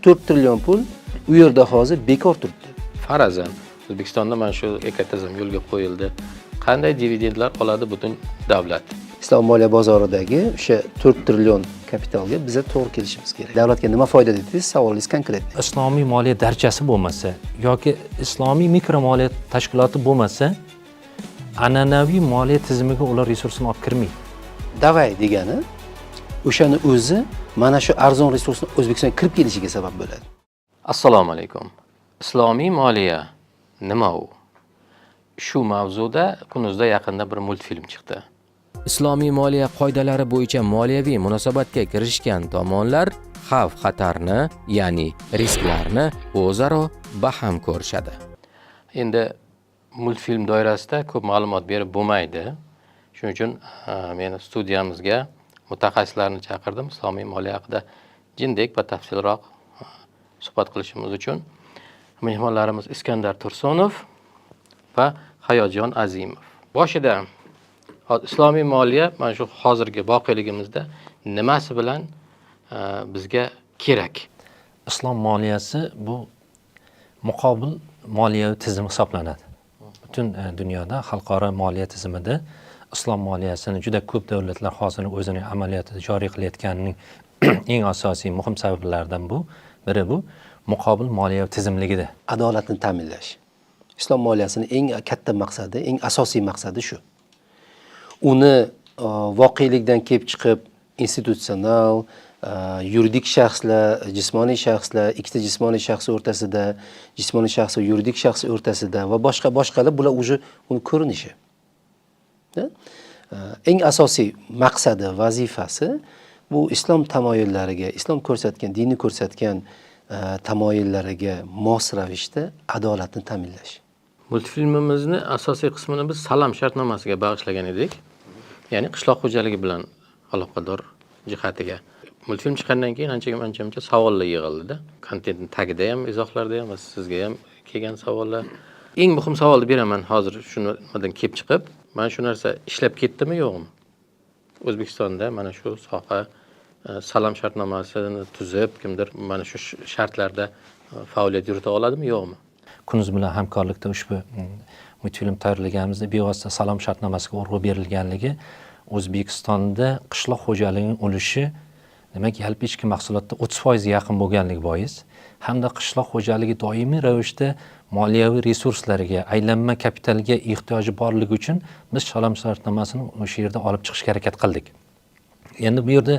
4 trillion pul u yerda hozir bekor turibdi. Farazan O'zbekistonda mana shu ekotizim yo'lga qo'yildi. Qanday dividendlar oladi butun davlat? Islom moliya bozoridagi o'sha 4 trillion kapitalga biza to'g'ri kelishimiz kerak. Davlatga nima foyda dedingiz? Savolingiz konkret. Islomiy moliya darchasi bo'lmasa yoki islomiy mikro moliya tashkiloti bo'lmasa, an'anaviy moliya tizimiga ular resursini olib kirmaydi. Davay degani o'shani o'zi mana shu arzon resursni O'zbekistonga kirib kelishiga sabab bo'ladi. Assalomu alaykum. Islomiy moliya nima u? Shu mavzuda kunuzda yaqinda bir multfilm chiqdi. Islomiy moliya qoidalari bo'yicha moliyaviy munosabatga kirishgan tomonlar xavf-xatarni, ya'ni risklarni o'zaro baham ko'rishadi. Endi multfilm doirasida ko'p ma'lumot berib bo'lmaydi. Shuning uchun meni studiyamizga mutaxassislarni chaqirdim. Islomiy moliya haqida jindek batafsilroq suhbat qilishimiz uchun mehmonlarimiz Iskandar Tursunov va Hayotjon Azimov. Boshida islomiy moliya mana shu hozirgi voqeligimizda nimasi bilan bizga kerak? Islom moliyasi bu muqobil moliyaviy tizim hisoblanadi. Butun dunyoda xalqaro moliya tizimida islom moliyasini juda ko'p davlatlar hozir o'zining amaliyotida joriy qilayotganining eng asosiy muhim sabablaridan biri bu muqobil moliyaviy tizimligida. Adolatni ta'minlash. Islom moliyasining eng katta maqsadi, eng asosiy maqsadi shu. Uni voqelikdan kelib chiqib institutsional, yuridik shaxslar, jismoniy shaxslar, ikkita jismoniy shaxs o'rtasida, jismoniy shaxs va yuridik shaxs o'rtasida va boshqalar bular uje uni ko'rinishi. Eng asosiy maqsadi, vazifasi bu islom tamoyillariga, islom ko'rsatgan, dinni ko'rsatgan tamoyillariga mos ravishda adolatni ta'minlash. Multfilmimizni asosiy qismini biz salom shartnomasiga bag'ishlagan edik. Ya'ni qishloq xo'jaligi bilan aloqador jihatiga. Multfilm chiqqandan keyin ancha savollar yig'ildi-da. Kontentning tagida ham, izohlarda ham va sizga ham kelgan savollar. Eng muhim savolni beraman hozir shundan kelib chiqib. Mana shu narsa ishlab ketdimi, yo'qmi? O'zbekistonda mana shu soha salom shartnomasini tuzib, kimdir mana shu shartlarda faoliyat yurita oladimi, yo'qmi? Kunuz bilan hamkorlikda ushbu multfilm tayyorlaganimizda bevosita salom shartnomasiga urg'u berilganligi O'zbekistonda qishloq xo'jaligining ulushi demak yalpi ichki mahsulotda 30% yaqin bo'lganligi bois hamda qishloq xo'jaligi doimiy ravishda moliyaviy resurslariga, aylanma kapitalga ehtiyoji borligi uchun biz salom shartnomasini o'sha yerda olib chiqishga harakat qildik. Endi bu yerda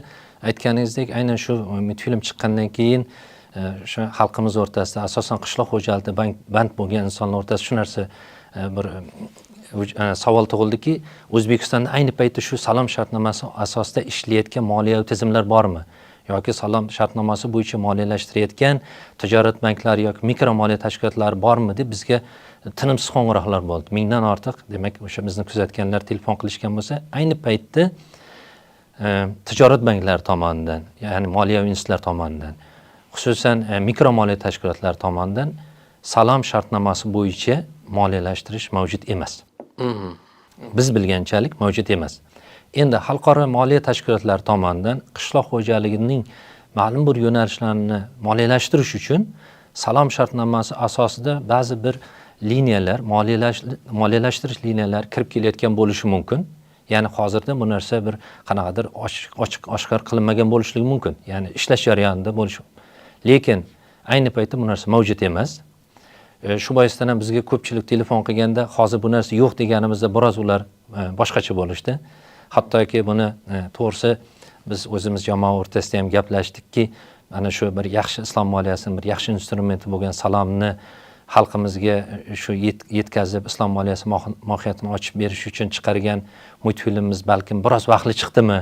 aytganingizdek aynan shu multfilm chiqqandan keyin shu xalqimiz o'rtasida asosan qishloq xo'jaligida band bo'lgan insonlar o'rtasida shu narsa bir savol tug'ildiki, O'zbekistonda ayni paytda shu salom shartnomasi asosida ishlayotgan moliyaviy tizimlar bormi? Yoki salom shartnomasi bo'yicha moliyalashtirayotgan tijorat banklari yoki mikro moliya tashkilotlari bormi deb bizga tinimsiz qo'ng'iroqlar bo'ldi. 1000 dan ortiq, demak o'sha bizni kuzatganlar telefon qilishgan bo'lsa, ayni paytda tijorat banklari tomonidan, ya'ni moliyaviy institutlar tomonidan, xususan mikro moliya tashkilotlari tomonidan salom shartnomasi bo'yicha moliyalashtirish mavjud emas. Biz bilganchalik mavjud emas. Endi xalqaro moliya tashkilotlari tomonidan qishloq xo'jaligining ma'lum bir yo'nalishlarini moliyalashtirish uchun salom shartnomasi asosida ba'zi bir liniyalar, moliyalashtirish liniyalari kirib kelayotgan bo'lishi mumkin. Ya'ni hozirda bu narsa bir qanaqadir oshkor qilinmagan bo'lishligi mumkin. Ya'ni ishlash jarayonida bo'lishi. Lekin ayni paytda bu narsa mavjud emas. Shu boisdan ham bizga ko'pchilik telefon qilganda hozir bu narsa yo'q deganimizda biroz ular boshqacha bo'lishdi. Hattoki buni to'g'risi biz o'zimiz jamoa o'rtasida ham gaplashdikki, mana shu bir yaxshi islom moliyasining bir yaxshi instrumenti bo'lgan salomni xalqimizga shu yetkazib islom moliyasi mohiyatini ochib berish uchun chiqargan multfilmimiz balkim biroz vaqtli chiqdimi?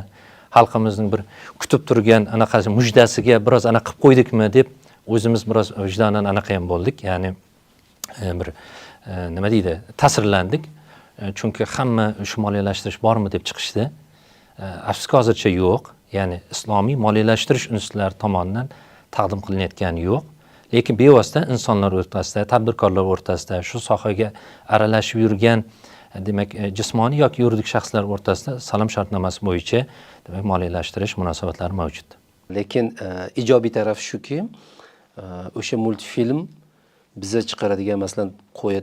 Xalqimizning bir kutib turgan anaqasi mujdasiga biroz anaqa qilib qo'ydikmi deb o'zimiz biroz vijdonan anaqa ham bo'ldik. Ya'ni bir nima deydi, ta'sirlandik. Chunki hamma shu moliyalashtirish bormi deb chiqishdi. Afsuski hozircha yo'q. Ya'ni islomiy moliyalashtirish institutlari tomonidan taqdim qilinayotgani yo'q. Lekin bevosita insonlar o'rtasida, tadbirkorlar o'rtasida, shu sohaga aralashib yurgan demak jismoniy yoki yuridik shaxslar o'rtasida salom shartnomasi bo'yicha demak moliyalashtirish munosabatlari mavjud. Lekin ijobiy taraf shuki, O'sha multfilm biza chiqaradigan, masalan,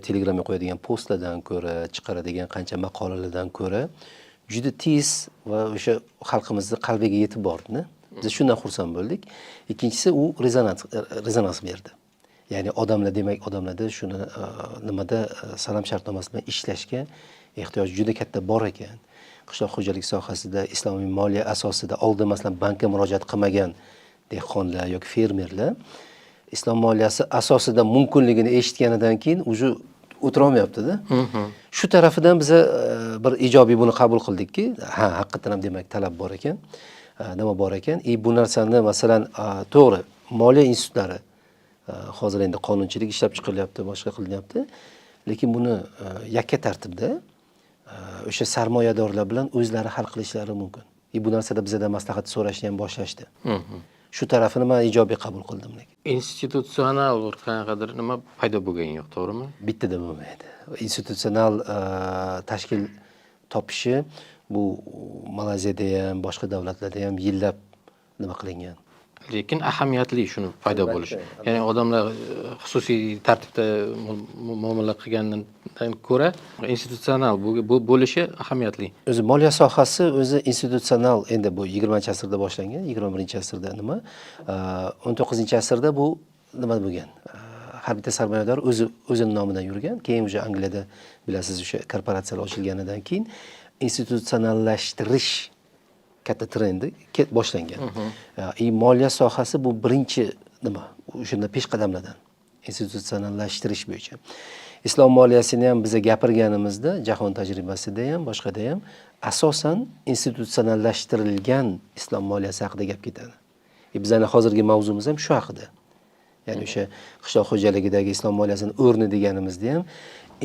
Telegramga qo'yadigan postlardan ko'ra, chiqaradigan qancha maqolalardan ko'ra juda tez va o'sha xalqimizni qalbiga yetib bordi. Biz shundan xursand bo'ldik. Ikkinchisi, u rezonans berdi. Ya'ni odamlarda shuni nimada salom shartnomasi bilan ishlashga ehtiyoj juda katta bor ekan. Qishloq xo'jalik sohasida islomiy moliya asosida oldin masalan bankka murojaat qilmagan dehqonlar yoki fermerlar islom moliyasi asosida mumkinligini eshitganidan keyin уже o'tira olmayapti-da. Shu tarafidan biz bir ijobiy buni qabul qildikki, haqiqatan ham demak talab bor ekan. Nima bor ekan? Bu narsani masalan to'g'ri, moliya institutlari hozir endi qonunchilik ishlab chiqilyapti, boshqa qilinyapti. Lekin buni yakka tartibda o'sha sarmoyadorlar bilan o'zlari hal qilishlari mumkin. Bu narsada bizdan maslahat so'rashni ham boshlashdi. Shu tarafini men ijobiy qabul qildim. Institutsional bir qanaqadir nima paydo bo'lgani yo'q, to'g'rimi? Bittada bo'lmaydi. Institutsional tashkil topishi bu Malayziyada ham, boshqa davlatlarda ham yillab nima qilingan. Lekin ahamiyatli shuni paydo bo'lishi. Ya'ni odamlar xususiy tartibda muomala qilgandan ko'ra institutsional bo'lishi ahamiyatli. O'zi moliya sohasi o'zi institutsional, endi bu 20-asrda boshlangan, 21-asrda nima? 19-asrda bu nima bo'lgan? Har bitta sarmoyador o'zining nomidan yurgan. Keyin o'sha Angliyada bilasiz, o'sha korporatsiyalar ochilganidan keyin institutsionallashtirish katta trendi boshlangan. Moliya sohasi bu birinchi nima? O'shanda peshqadamlardan institutsionallashtirish bo'yicha. Islom moliyasini ham biz gapirganimizda, jahon tajribasida ham, boshqada ham asosan institutsionallashtirilgan islom moliyasi haqida gap ketadi. Bizning hozirgi mavzumiz ham shu haqida. Ya'ni o'sha qishloq xo'jaligidagi islom moliyasining o'rni deganimizda ham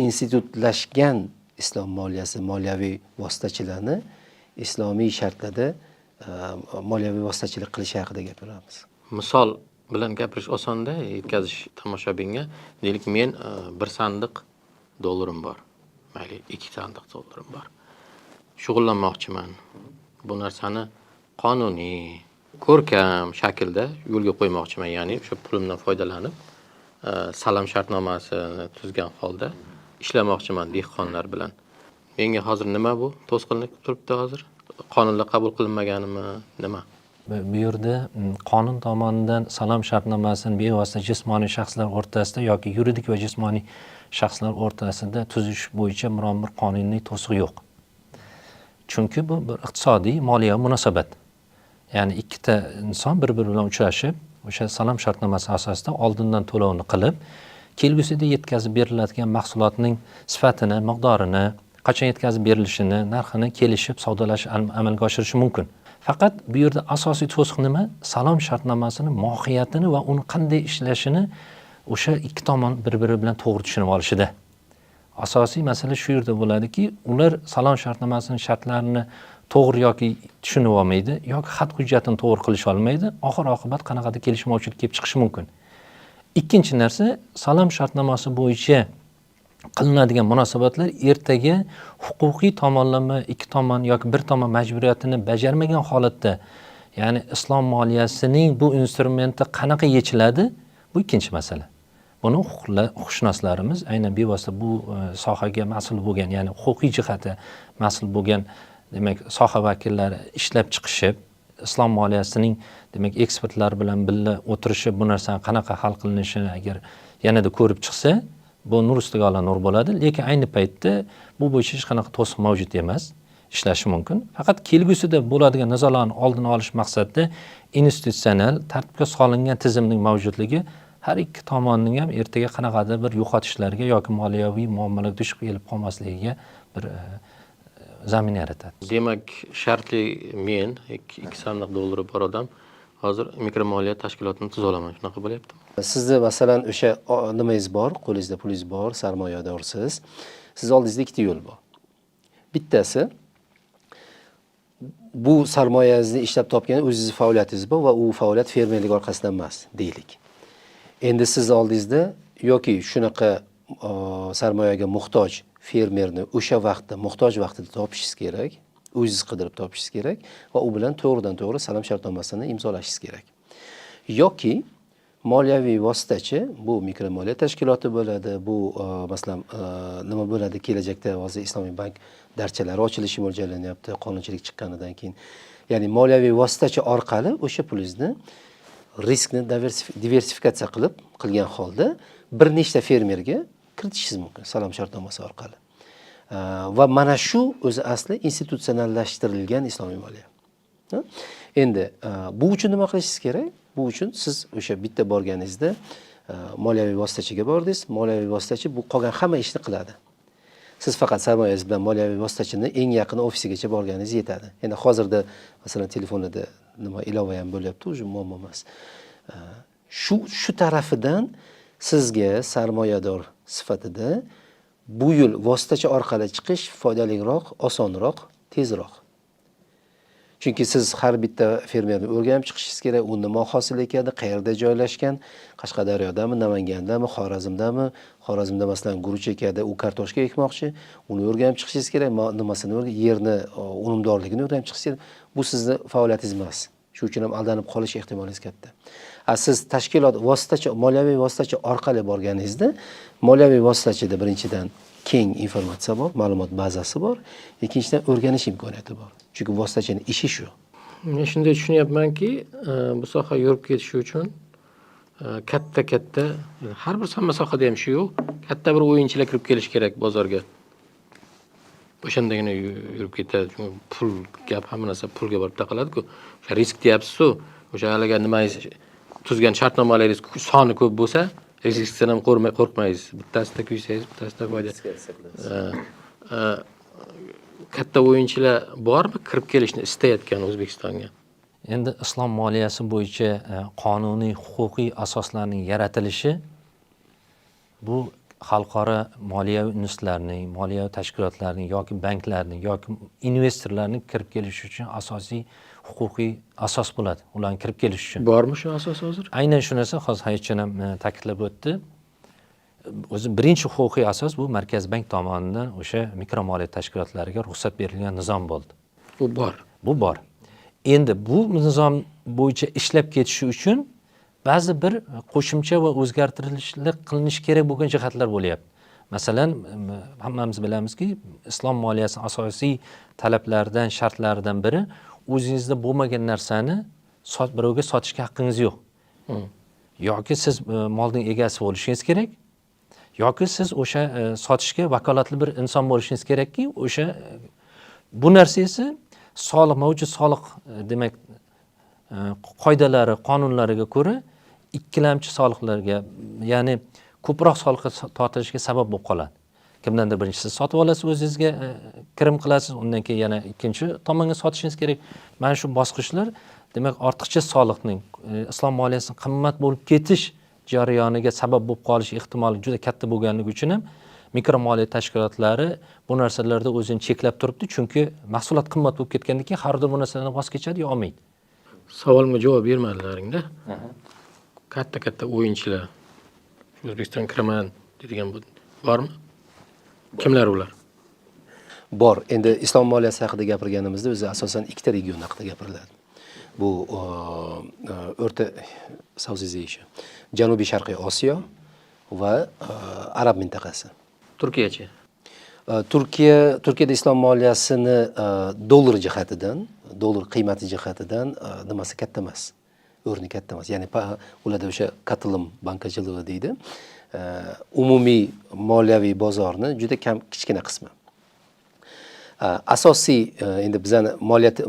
institutlashgan islom moliyasi, moliyaviy vositachilarni islomiy shartlarda moliyaviy vositachilik qilish haqida gapiramiz. Misol bilan gapirish osonda, yetkazish tomoshabinga. Deylik, men bir sandiq dollarim bor. Mayli, 2 sandiq dollarim bor. Shug'ullanmoqchiman. Bu narsani qonuniy, ko'rkam shaklda yo'lga qo'ymoqchiman. Ya'ni o'sha pulimdan foydalanib, salom shartnomasini tuzgan holda ishlamoqchiman dehqonlar bilan. Menga hozir nima bu? To'sqinlik turibdi hozir? Qonunlar qabul qilinmaganimi? Nima? Bu yerda qonun tomonidan salom shartnomasini bevosita jismoniy shaxslar o'rtasida yoki yuridik va jismoniy shaxslar o'rtasida tuzish bo'yicha biron bir qonuniy to'siq yo'q. Chunki bu bir iqtisodiy moliyaviy munosabat. Ya'ni ikkita inson bir-biri bilan uchrashib, o'sha salom shartnomasi asosida oldindan to'lovni qilib, kelgusida yetkazib beriladigan mahsulotning sifatini, miqdorini, qachon yetkazib berilishini, narxini kelishib savdolash amalga oshirishi mumkin. Faqat bu yerda asosiy to'siq nima? Salom shartnomasini mohiyatini va uni qanday ishlashini o'sha ikki tomon bir-biri bilan to'g'ri tushunib olishida. Asosiy masala shu yerda bo'ladiki, ular salom shartnomasining shartlarini to'g'ri yoki tushunib olmaydi, yoki xat hujjatini to'g'ri qilish olmaydi. Oxir-oqibat qanaqadir kelishmovchilik kelib chiqishi mumkin. Ikkinchi narsa, salom shartnomasi bo'yicha qilinadigan munosabatlar ertaga huquqiy tomonlama ikki tomon yoki bir tomon majburiyatini bajarmagan holatda, ya'ni islom moliyasining bu instrumenti qanaqa yechiladi? Bu ikkinchi masala. Buni huquqshunoslarimiz aynan bevosita bu sohaga mas'ul bo'lgan, ya'ni huquqiy jihati mas'ul bo'lgan, demak, soha vakillari ishlab chiqishib, islom moliyasining demak ekspertlar bilan birga o'tirishib bu narsani qanaqa hal qilinishini agar yanada ko'rib chiqsa, bu nur ustiga ola nur bo'ladi. Lekin ayni paytda bu bo'yicha hech qanaqa to'siq mavjud emas, ishlashi mumkin. Faqat kelgusida bo'ladigan nizolarni oldini olish maqsadida institutsional tartibga solingan tizimning mavjudligi har ikki tomonning ham ertaga qanaqadir bir yo'qotishlarga yoki moliyaviy muammolarga duch kelib qolmasligiga bir zamin yaratadi. Demak, shartli men 2 sandiq dollari bor odam hozir mikromoliya tashkilotini tuza olaman. Shunaqa bo'lyapti. Sizda masalan o'sha nimangiz bor, qo'lingizda pulingiz bor, sarmoyadorsiz. Siz oldingizda ikkita yo'l bor. Bittasi bu sarmoyangizni ishlab topgan o'zingizning faoliyatingiz bor va u faoliyat fermerlik orqasidan emas, deylik. Endi siz oldingizda yoki shunaqa sarmoyaga muhtoj fermerni o'sha vaqtda, muhtoj vaqtida topishingiz kerak, o'zingiz qidirib topishingiz kerak va u bilan to'g'ridan to'g'ri salom shartnomasini imzolashingiz kerak. Yoki moliyaviy vositachi, bu mikromoliya tashkiloti bo'ladi, bu masalan nima bo'ladi, kelajakda hozir Islomiy bank darchalari ochilishi mo'ljallanyapti qonunchilik chiqqanidan keyin. Ya'ni moliyaviy vositachi orqali o'sha pulingizni riskni diversifikatsiya qilgan holda bir nechta fermerga kiritishingiz mumkin salom shartnomasi orqali. Va mana shu o'zi asli institutsionallashtirilgan islomiy moliya. Endi bu uchun nima qilishingiz kerak? Bu uchun siz o'sha bitta borganingizda moliyaviy vositachiga bordingiz, moliyaviy vositachi bu qolgan hamma ishni qiladi. Siz faqat sarmoyangiz bilan moliyaviy vositachini eng yaqin ofisigacha borganingiz yetadi. Endi hozirda masalan telefonida nima ilova ham bo'lyapti, o'sha muammo emas. Shu tarafidan sizga sarmoyador sifatida bu yo'l vositachi orqali chiqish foydaliroq, osonroq, tezroq. Chunki siz har bitta fermerni o'rganib chiqishingiz kerak, u nima hosil ekadi, qayerda joylashgan, Qashqadaryodami, Namangandami, Xorazmdami, Xorazmda masalan guruch ekadi, u kartoshka ekmoqchi, uni o'rganib chiqishingiz kerak, nimasini yerni unumdorligini o'rganib chiqishingiz kerak. Bu sizni faoliyatingiz emas. Shu uchun ham aldanib qolish ehtimolingiz katta. Siz tashkilot vositachi, moliyaviy vositachi orqali borganingizda, moliyaviy vositachida birinchidan keng informatsiya bor, ma'lumot bazasi bor, ikkinchidan o'rganish imkoniyati bor. Chunki vositachining ishi shu. Men shunday tushunyapmanki, bu soha yurib ketishi uchun katta har bir sohada ham shu, katta bir o'yinchilar kirib kelish kerak bozorga. O'shandagina yurib ketadi. Chunki pul gap, hamma narsa pulga borib taqaladi-ku. O'sha risk deyapsiz-ku, o'sha haliga nimangiz tuzgan shartnomalaringiz soni ko'p bo'lsa, riskdan ham qo'rqmaysiz. Bittasida kuysangiz, bittasida foyda. Katta o'yinchilar bormi kirib kelishni istayotgan O'zbekistonga? Endi islom moliyasi bo'yicha qonuniy huquqiy asoslarning yaratilishi bu xalqaro moliyaviy institutlarning, moliyaviy tashkilotlarning yoki banklarning yoki investorlarning kirib kelishi uchun asosiy huquqiy asos bo'ladi. Ularning kirib kelishi uchun. Bormi shu asos hozir? Aynan shu narsa hozir Hayitjon ham ta'kidlab o'tdi. O'zi birinchi huquqiy asos bu Markaziy bank tomonidan o'sha mikromoliya tashkilotlariga ruxsat berilgan nizom bo'ldi. Bu bor. Bu bor. Endi bu nizom bo'yicha ishlab ketishi uchun ba'zi bir qo'shimcha va o'zgartirishlar qilinishi kerak bo'lgan jihatlar bo'lyapti. Masalan, hammamiz bilamizki, islom moliyasi asosiy talablaridan, shartlaridan biri o'zingizda bo'lmagan narsani birovga sotishga haqqingiz yo'q. Yoki siz molning egasi bo'lishingiz kerak, yoki siz o'sha sotishga vakolatli bir inson bo'lishingiz kerakki, o'sha bu narsa esa soliq, mavjud soliq demak qoidalari, qonunlariga ko'ra ikkilamchi soliqlarga, ya'ni ko'proq soliqqa tortilishga sabab bo'lib qoladi. Kimdandir birinchi siz sotib olasiz, o'zingizga kirim qilasiz, undan keyin yana ikkinchi tomonga sotishingiz kerak. Mana shu bosqichlar demak ortiqcha soliqning islom moliyasining qimmat bo'lib ketish jarayoniga sabab bo'lib qolish ehtimoli juda katta bo'lganligi uchun ham mikromoliya tashkilotlari bu narsalarda o'zini cheklab turibdi, chunki mahsulot qimmat bo'lib ketgandan keyin har bir bu narsadan voz kechadi yo olmaydi. Savolga javob bermadilaring-da. Katta o'yinchilar O'zbekistonga kiraman deydigan bormi? Kimlar ular? Bor. Endi islom moliyasi haqida gapirganimizda o'zi asosan ikkita region haqida gapiriladi. Bu O'rta Southeast Asia, Janubiy Sharqiy Osiyo va Arab mintaqasi. Turkiyachi. Turkiyada islom moliyasini dollar jihatidan, dollar qiymati jihatidan nimasi katta emas. O'rni katta emas. Ya'ni ularda o'sha katılım bankachiligi deydi. Umumiy moliyaviy bozorni juda kichkina qismi. Asosiy endi bizani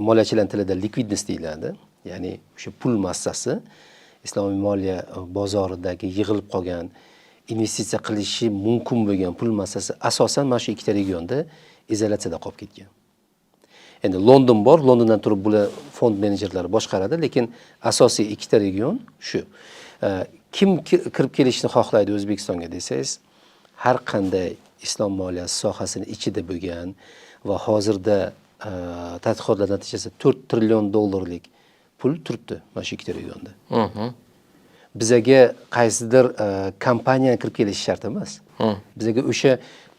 moliyachilar tilida likvidnost deyiladi. Ya'ni o'sha pul massasi islomiy moliya bozoridagi yig'ilib qolgan, investitsiya qilishi mumkin bo'lgan pul massasi asosan mana shu ikkita regionda izolyatsiyada qolib ketgan. Endi London bor, Londondan turib bular fond menejerlari boshqaradi, lekin asosiy ikkita region shu. Kim kirib kelishni xohlaydi O'zbekistonga desangiz, har qanday islom moliyasi sohasini ichida bo'lgan va hozirda tadqiqotlar natijasida 4 trillion dollarlik pul turibdi mana shu ikkita regionda. Bizaga qaysidir kompaniyani kirib kelishi shart emas.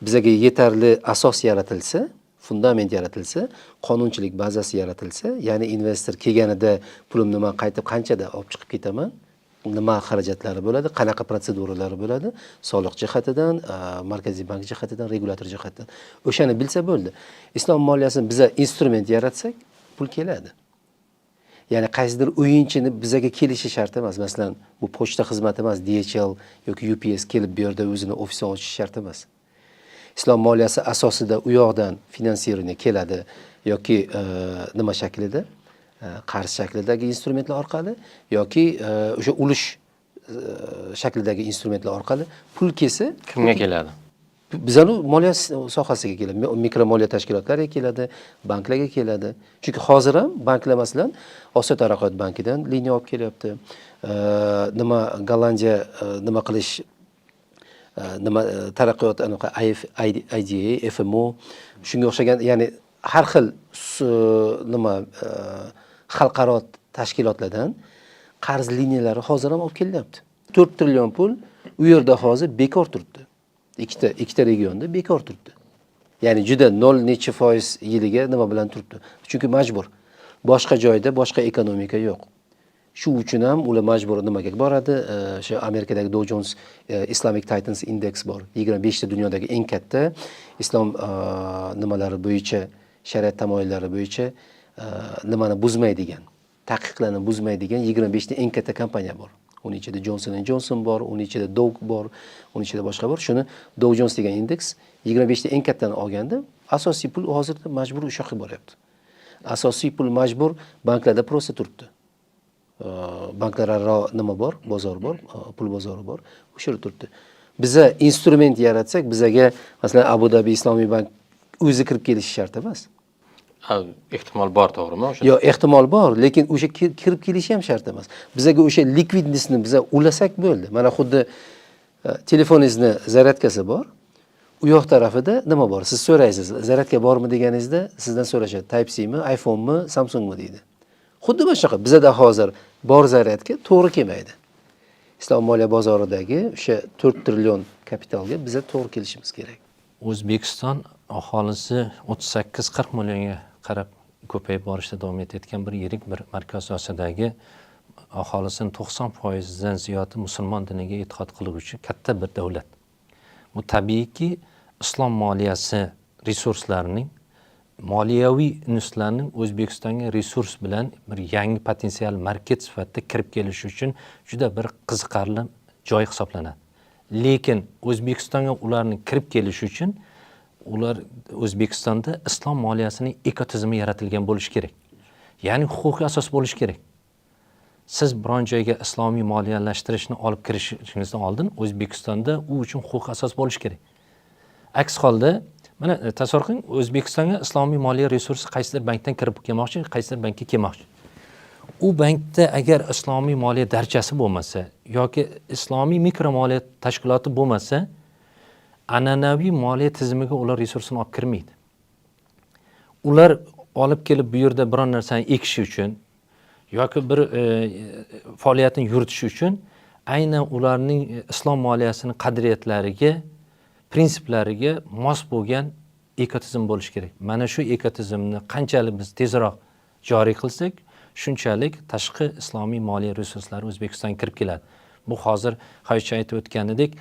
Bizaga yetarli asos yaratilsa, fundament yaratilsa, qonunchilik bazasi yaratilsa, ya'ni investor kelganida pulimni men qaytib qanchada olib chiqib ketaman, nima xarajatlari bo'ladi, qanaqa protseduralari bo'ladi, soliq jihatidan, markaziy bank jihatidan, regulator jihatidan. O'shani bilsa bo'ldi. Islom moliyasini biza instrument yaratsak, pul keladi. Ya'ni qaysidir o'yinchini bizaga kelishi shart emas. Masalan, bu pochta xizmati emas, DHL yoki UPS kelib bu yerda o'zini ofisini ochishi shart emas. Islom moliyasi asosida u yoqdan finansирование keladi yoki nima shaklida, qarz shaklidagi instrumentlar orqali yoki o'sha ulush shaklidagi instrumentlar orqali pul kelsa, Kimga keladi? bizani moliya sohasiga keladi, mikromoliya tashkilotlariga keladi, banklarga keladi. Chunki hozir ham banklar masalan Osiyo taraqqiyot bankidan liniya olib kelyapti. Nima Gollandiya nima qilish nima taraqqiyot anaqa IDA, FMO shunga o'xshagan, ya'ni har xil nima xalqaro tashkilotlardan qarz liniyalari hozir ham olib kelyapti. 4 trillion pul u yerda hozir bekor turibdi. Ikkita regionda bekor turibdi. Ya'ni juda 0 necha foiz yiliga nima bilan turibdi. Chunki majbur. Boshqa joyda boshqa ekonomika yo'q. Shu uchun ham ular majbur nimaga boradi? O'sha Amerikadagi Dow Jones Islamic Titans Index bor. 25 ta dunyodagi eng katta islom nimalari bo'yicha, shariat tamoyillari bo'yicha nimani buzmaydigan, taqiqlarni buzmaydigan 25 ta eng katta kompaniya bor. Uning ichida Johnson & Johnson bor, uning ichida Dow bor, uning ichida boshqa bor. Shuni Dow Jones degan indeks 25 ta eng kattani olganda, asosiy pul hozirda majbur o'sha yoqqa boryapti. Asosiy pul majbur banklarda prosta turibdi. Banklararo nima bor? Bozor bor, pul bozori bor. O'sha yerda turibdi. Biza instrument yaratsak, bizaga masalan Abu Dhabi Islomiy bank o'zi kirib kelishi shart emas. Ehtimol bor, to'g'rimi o'sha? Yo'q, ehtimol bor, lekin o'sha kirib kelishi ham shart emas. Bizaga o'sha likvidnessni biza ulasak bo'ldi. Mana xuddi telefoningizni zaryadkasi bor. U yoq tarafida nima bor? Siz so'raysiz, zaryadka bormi deganingizda sizdan so'rashadi. Type-C mi, iPhone mi, Samsung mi deydi. Xuddi mana shunaqa bizada hozir bor zaryadka to'g'ri kelmaydi. Islom moliya bozoridagi o'sha 4 trillion kapitalga biza to'g'ri kelishimiz kerak. O'zbekiston aholisi 38-40 millionga qarab ko'payib borishda davom etayotgan bir yirik bir Markaziy Osiyodagi aholisining 90%dan ziyodi musulmon diniga e'tiqod qiluvchi katta bir davlat. Bu tabiiyki islom moliyasi resurslarining, moliyaviy institutlarning O'zbekistonga resurs bilan bir yangi potensial market sifatida kirib kelishi uchun juda bir qiziqarli joy hisoblanadi. Lekin O'zbekistonga ularning kirib kelishi uchun ular O'zbekistonda islom moliyasining ekotizimi yaratilgan bo'lishi kerak. Ya'ni huquqiy asos bo'lishi kerak. Siz biron joyga islomiy moliyalashtirishni olib kirishingizdan oldin O'zbekistonda u uchun huquqiy asos bo'lishi kerak. Aks holda mana tasavvur qiling, O'zbekistonga islomiy moliya resursi qaysidir bankdan kirib kelmoqchi, qaysidir bankka kelmoqchi. U bankda agar islomiy moliya darchasi bo'lmasa yoki islomiy mikromoliya tashkiloti bo'lmasa, an'anaviy moliya tizimiga ular resursini olib kirmaydi. Ular olib kelib bu yerda biron narsani ekish uchun yoki bir faoliyatni yuritish uchun aynan ularning islom moliyasining qadriyatlariga, prinsiplariga mos bo'lgan ekotizim bo'lishi kerak. Mana shu ekotizimni qanchalik biz tezroq joriy qilsak, shunchalik tashqi islomiy moliya resurslari O'zbekistonga kirib keladi. Bu hozir Xo'sh aytib o'tganidek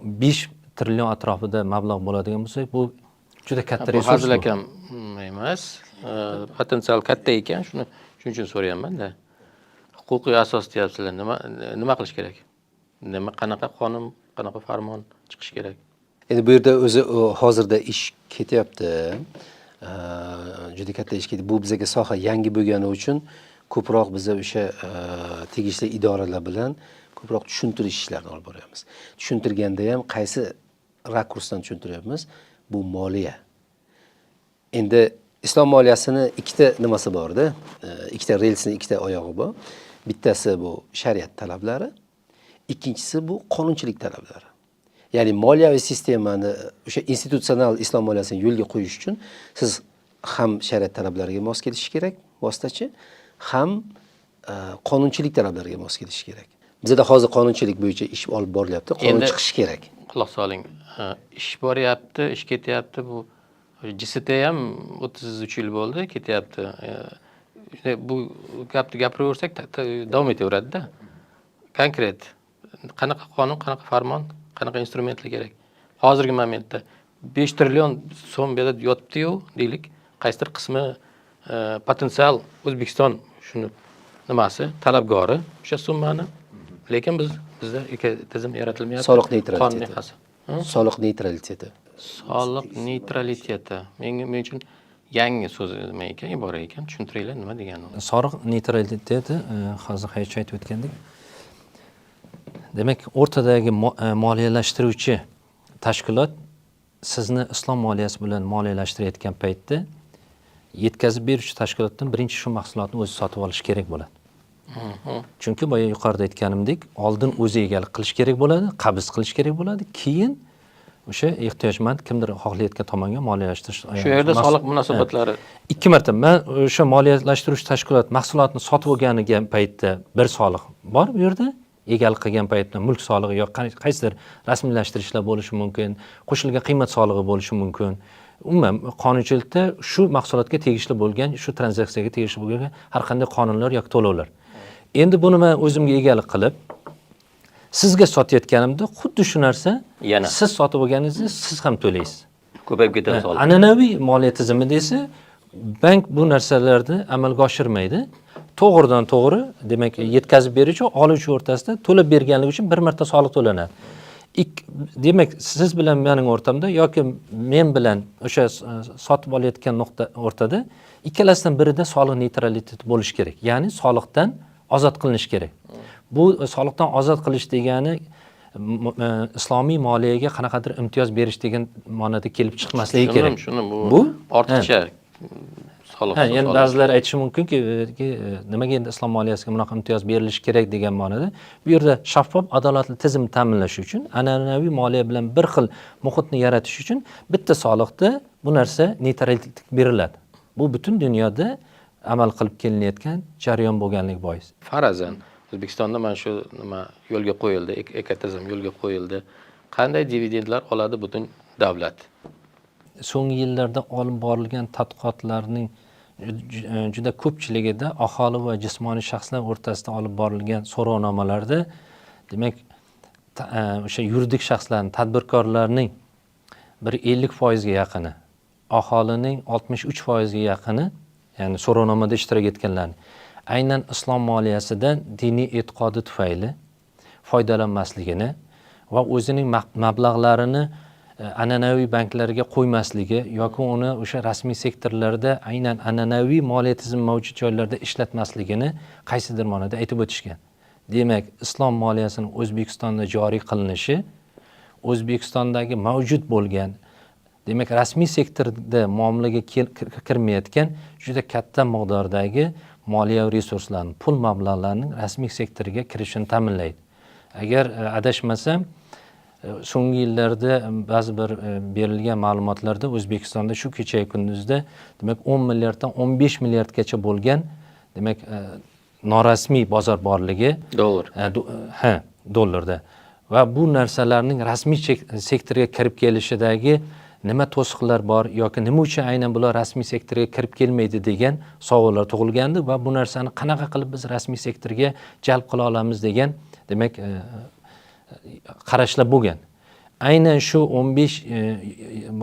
5 trillion atrofida mablag' bo'ladigan bo'lsa, bu juda katta resurs. Bu hazil akam emas, potensial katta ekan, shuning uchun so'rayapman-da. Huquqiy asos deyapsizlar, nima qilish kerak? Qanaqa qonun, qanaqa farmon chiqish kerak? Endi bu yerda o'zi hozirda ish ketyapti. Juda katta ish ketyapti. Bu bizga soha yangi bo'lgani uchun ko'proq biz o'sha tegishli idoralar bilan ko'proq tushuntirish ishlarini olib boryapmiz. Tushuntirganda ham qaysi rakursdan tushuntiryapmiz? Bu moliya. Endi islom moliyasini ikkita nimasi bor-da, ikkita relsining ikkita oyog'i bor. Bittasi bu shariat talablari, ikkinchisi bu qonunchilik talablari. Ya'ni moliyaviy sistemani o'sha institutsional islom moliyasini yo'lga qo'yish uchun siz ham shariat talablariga mos kelishingiz kerak, vositachi, ham qonunchilik talablariga mos kelishingiz kerak. Bizda hozir qonunchilik bo'yicha ish olib borilyapti, qonun chiqishi kerak. Quloq soling. Ish boryapti, ish ketyapti. Bu JST ham 33 yil bo'ldi, ketyapti. Bu gapni gapiraversak davom etaveradi-da. konkret qanaqa qonun, qanaqa farmon, qanaqa instrumentlar kerak. Hozirgi momentda 5 trillion so'm bu yerda yotibdi-yu, deylik, qaysidir qismi potensial O'zbekiston shuni nimasi, talabgori o'sha summani, lekin bizda ekotizim yaratilmayapti. Soliq neytraliteti. Qonuniy hasa. Soliq neytraliteti. Soliq neytraliteti. Men uchun yangi so'z nima ekan, ibora ekan, tushuntiringlar nima degani u. Soliq neytraliteti hozir Hayotchi aytib o'tgandek, demak, o'rtadagi moliyalashtiruvchi tashkilot sizni islom moliyasi bilan moliyalashtirayotgan paytda yetkazib beruvchi tashkilotdan birinchi shu mahsulotni o'zi sotib olish kerak bo'ladi. Chunki boya yuqorida aytganimdek, oldin o'zi egalik qilish kerak bo'ladi, qabz qilish kerak bo'ladi, keyin o'sha ehtiyojmand kimdir xohlayotgan tomonga moliyalashtirish. Shu yerda soliq munosabatlari ikki marta men o'sha moliyalashtiruvchi tashkilot mahsulotni sotib olganiga paytda bir soliq bor bu yerda. Egalik qilgan paytda mulk solig'i yoki qaysidir rasmiylashtirishlar bo'lishi mumkin, qo'shilgan qiymat solig'i bo'lishi mumkin. Umuman qonunchilikda shu mahsulotga tegishli bo'lgan, shu tranzaksiyaga tegishli bo'lgan har qanday qonunlar yoki to'lovlar. Endi buni men o'zimga egalik qilib sizga sotayotganimda xuddi shu narsa yana siz sotib olganingizda siz ham to'laysiz. ko'payib ketadi soliq. An'anaviy moliya tizimida esa bank bu narsalarni amalga oshirmaydi. To'g'ridan to'g'ri, demak, yetkazib beruvchi oluvchi o'rtasida to'lab berganligi uchun bir marta soliq to'lanadi. Demak, siz bilan mening o'rtamda yoki men bilan o'sha sotib olayotgan nuqta o'rtada ikkalasidan birida soliq neytraliteti bo'lishi kerak. Ya'ni soliqdan ozod qilinish kerak. Bu soliqdan ozod qilish degani islomiy moliyaga qanaqadir imtiyoz berish degan ma'noda kelib chiqmasligi kerak. Shuni bu ortiqcha soliq. Endi ba'zilar aytishi mumkinki, nimaga endi islom moliyasiga bunaqa imtiyoz berilishi kerak degan ma'noda. Bu yerda shaffof, adolatli tizim ta'minlash uchun, an'anaviy moliya bilan bir xil muhitni yaratish uchun bitta soliqda bu narsa neytrallik beriladi. Bu butun dunyoda amal qilib kelinayotgan jarayon bo'lganligi bois. Farazan O'zbekistonda mana shu nima yo'lga qo'yildi, ekotizim yo'lga qo'yildi. Qanday dividendlar oladi butun davlat? So'nggi yillarda olib borilgan tadqiqotlarning juda ko'pchiligida aholi va jismoniy shaxslar o'rtasida olib borilgan so'rovnomalarda, demak, o'sha yuridik shaxslarning, tadbirkorlarning bir 50% ga yaqini, aholining 63% ga yaqini, ya'ni so'rovnomada ishtirok etganlarning aynan islom moliyasidan diniy e'tiqodi tufayli foydalanmasligini va o'zining mablag'larini an'anaviy banklarga qo'ymasligi yoki uni o'sha rasmiy sektorlarda aynan an'anaviy moliya tizimi mavjud joylarda ishlatmasligini qaysidir ma'noda aytib o'tishgan. Demak, islom moliyasining O'zbekistonda joriy qilinishi O'zbekistondagi mavjud bo'lgan, demak, rasmiy sektorda muomalaga kirmayotgan juda katta miqdordagi moliyaviy resurslarning, pul mablag'larining rasmiy sektorga kirishini ta'minlaydi. Agar adashmasam, so'nggi yillarda ba'zi bir berilgan ma'lumotlarda O'zbekistonda shu kecha kunduzda demak 10 milliarddan 15 milliardgacha bo'lgan, demak, norasmiy bozor borligi dollar. Dollarda. Va bu narsalarning rasmiy sektorga kirib kelishidagi nima to'siqlar bor yoki nima uchun aynan bular rasmiy sektorga kirib kelmaydi degan savollar tug'ilgandi va bu narsani qanaqa qilib biz rasmiy sektorga jalb qila olamiz degan, demak, qarashlar bo'lgan. Aynan shu 15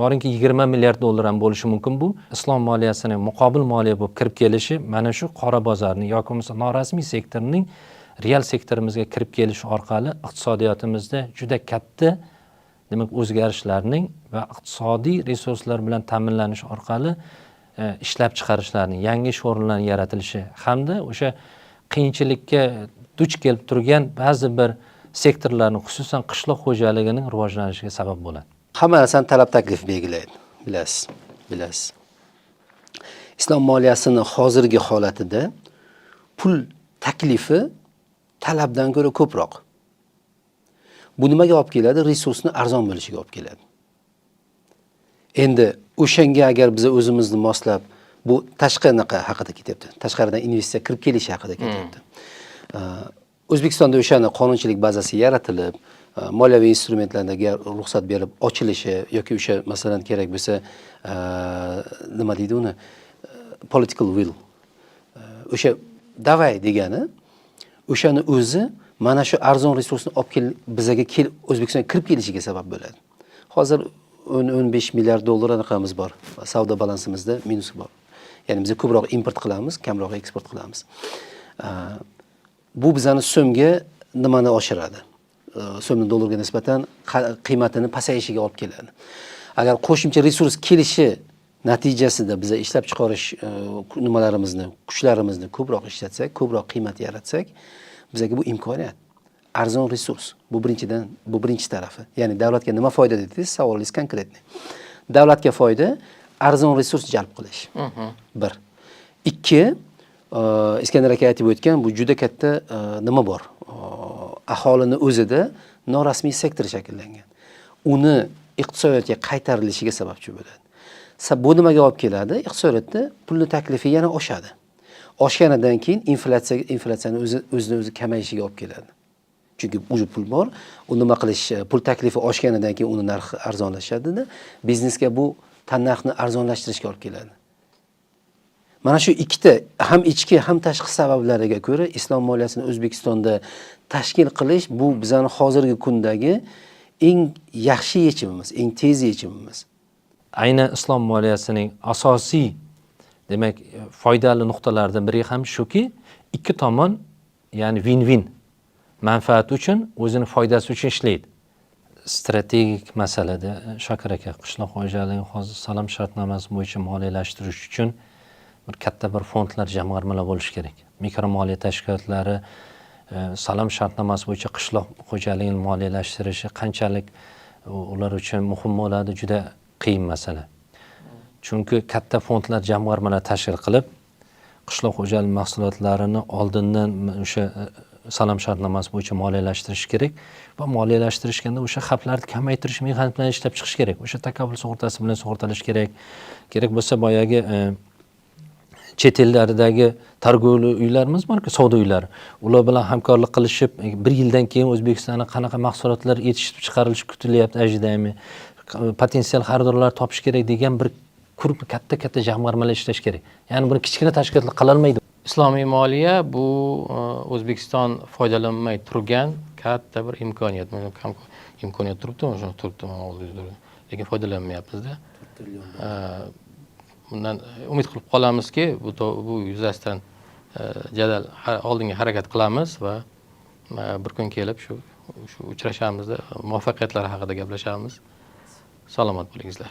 borinki 20 milliard dollar ham bo'lishi mumkin bu islom moliyasining muqobil moliya bo'lib kirib kelishi mana shu qora bozorning yoki bo'lmasa norasmiy sektorning real sektorimizga kirib kelishi orqali iqtisodiyotimizda juda katta, demak, o'zgarishlarning va iqtisodiy resurslar bilan ta'minlanish orqali ishlab chiqarishlarning, yangi ish o'rinlarining yaratilishi hamda o'sha qiyinchilikka duch kelib turgan ba'zi bir sektorlarning, xususan qishloq xo'jaligining rivojlanishiga sabab bo'ladi. Hamma narsani talab taklif belgilaydi, bilasiz. Islom moliyasining hozirgi holatida pul taklifi talabdan ko'ra ko'proq. Bu nimaga olib keladi? Resursni arzon bo'lishiga olib keladi. Endi o'shanga agar biz o'zimizni moslab, bu tashqi naqa haqida ketyapti. Tashqaridan investitsiya kirib kelishi haqida ketyapti. O'zbekistonda o'shani qonunchilik bazasi yaratilib, moliyaviy instrumentlarga ruxsat berib ochilishi yoki o'sha masalan kerak bo'lsa, nima deydi uni? Political will. O'sha davay degani o'shani o'zi mana shu arzon resursni bizaga O'zbekistonga kirib kelishiga sabab bo'ladi. Hozir 10-15 milliard dollar raqamimiz bor. Savdo balansimizda minus bor. Ya'ni biz ko'proq import qilamiz, kamroq eksport qilamiz. Bu bizani so'mga nimani oshiradi? So'mning dollarga nisbatan qiymatini pasayishiga olib keladi. Agar qo'shimcha resurs kelishi natijasida biz ishlab chiqarish nimalarimizni, kuchlarimizni ko'proq ishlatsak, ko'proq qiymat yaratsak, bizga bu imkoniyat. Arzon resurs. Bu birinchi tarafi. Ya'ni davlatga nima foyda dedingiz? Savolingiz konkretniy. Davlatga foyda arzon resurs jalb qilish. Bir. Ikki, Iskandar aka aytib o'tgan, bu juda katta nima bor? Aholini o'zida norasmiy sektor shakllangan. Uni iqtisodiyotga qaytarilishiga sababchi bo'ladi. Bu nimaga olib keladi? Iqtisodiyotda pulni taklifi yana oshadi. Oshganidan keyin inflyatsiyani o'zini kamayishiga olib keladi. Chunki o'zi pul bor, u nima qilish, pul taklifi oshganidan keyin uni narxi arzonlashadi-da, biznesga bu tannarxni arzonlashtirishga olib keladi. Mana shu ikkita ham ichki ham tashqi sabablariga ko'ra islom moliyasini O'zbekistonda tashkil qilish bu bizning hozirgi kundagi eng yaxshi yechimimiz, eng tez yechimimiz. Aynan islom moliyasining asosiy, demak, foydali nuqtalaridan biri ham shuki, ikki tomon, ya'ni win-win manfaat uchun, o'zining foydasi uchun ishlaydi. Strategik masalada Shakir aka, qishloq xo'jaligi hozir salom shartnomasi bo'yicha moliyalashtirish uchun bir katta bir fondlar, jamg'armalar bo'lishi kerak. Mikro moliya tashkilotlari salom shartnomasi bo'yicha qishloq xo'jaligini moliyalashirishi qanchalik ular uchun muhim bo'ladi, juda qiyin masala. Chunki katta fondlar, jamg'armalar tashkil qilib, qishloq xo'jaligi mahsulotlarini oldindan o'sha salom shartnomasi bo'yicha moliyalashtirish kerak va moliyalashtirishganda o'sha xavflarni kamaytirish mexanizmi bilan ishlab chiqish kerak. O'sha takabul sug'urtasi bilan sug'urtalash kerak. Kerak bo'lsa boyagi chet ellardagi targovli uylarimiz borki, savdo uylari. Ular bilan hamkorlik qilishib, bir yildan keyin O'zbekistonda qanaqa mahsulotlar yetishib chiqarilishi kutilyapti, ajdami, potensial xaridorlar topish kerak degan bir katta jamg'armalar ishlash kerak. Ya'ni buni kichkina tashkilotlar qila olmaydi. Islomiy moliya bu O'zbekiston foydalanmay turgan katta bir imkoniyat. Imkoniyat turibdi, shuni turibdi, lekin foydalanmayapmiz-da. Bundan umid qilib qolamizki, bu yuzasidan jadal oldinga harakat qilamiz va bir kun kelib shu uchrashamizda muvaffaqiyatlar haqida gaplashamiz. Salomat bo'lingizlar.